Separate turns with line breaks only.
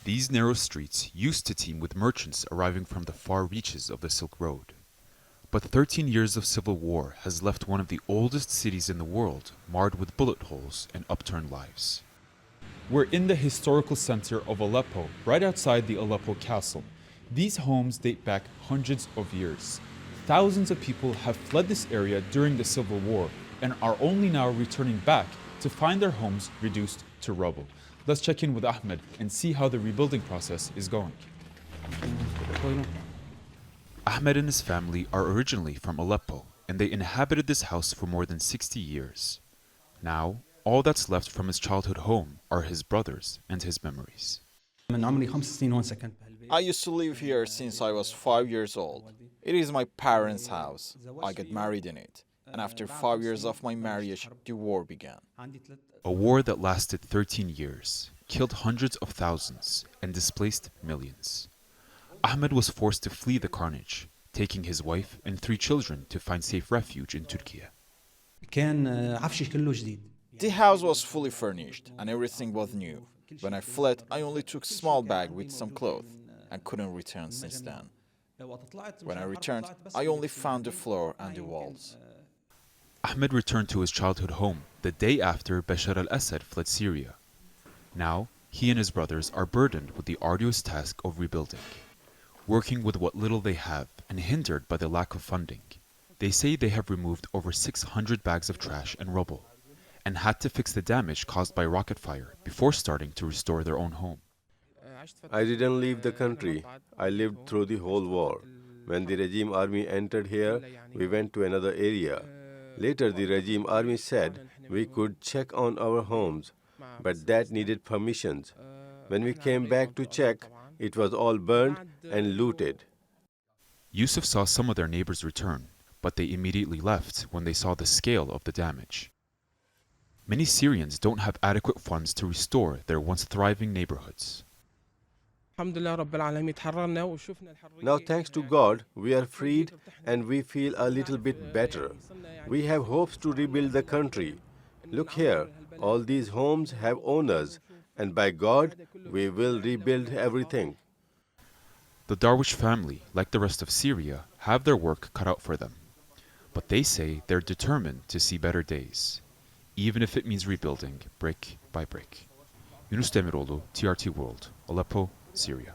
These narrow streets used to teem with merchants arriving from the far reaches of the Silk Road. But 13 years of civil war has left one of the oldest cities in the world marred with bullet holes and upturned lives. We're in the historical center of Aleppo, right outside the Aleppo castle. These homes date back hundreds of years. Thousands of people have fled this area during the Civil War and are only now returning back to find their homes reduced to rubble. Let's check in with Ahmed and see how the rebuilding process is going. Ahmed and his family are originally from Aleppo, and they inhabited this house for more than 60 years. Now, all that's left from his childhood home are his brothers and his memories.
I used to live here since I was 5 years old. It is my parents' house. I got married in it. And after 5 years of my marriage, the war began.
A war that lasted 13 years, killed hundreds of thousands, and displaced millions. Ahmed was forced to flee the carnage, taking his wife and 3 children to find safe refuge in Turkey.
The house was fully furnished and everything was new. When I fled, I only took a small bag with some clothes and couldn't return since then. When I returned, I only found the floor and the walls.
Ahmed returned to his childhood home the day after Bashar al-Assad fled Syria. Now, he and his brothers are burdened with the arduous task of rebuilding. Working with what little they have and hindered by the lack of funding, they say they have removed over 600 bags of trash and rubble and had to fix the damage caused by rocket fire before starting to restore their own home.
I didn't leave the country. I lived through the whole war. When the regime army entered here, we went to another area. Later, the regime army said we could check on our homes, but that needed permissions. When we came back to check, it was all burned and looted.
Yusuf saw some of their neighbors return, but they immediately left when they saw the scale of the damage. Many Syrians don't have adequate funds to restore their once thriving neighborhoods.
Now, thanks to God, we are freed and we feel a little bit better. We have hopes to rebuild the country. Look here, all these homes have owners, and by God, we will rebuild everything.
The Darwish family, like the rest of Syria, have their work cut out for them. But they say they're determined to see better days, even if it means rebuilding brick by brick. Yunus Demiroglu, TRT World, Aleppo, Syria.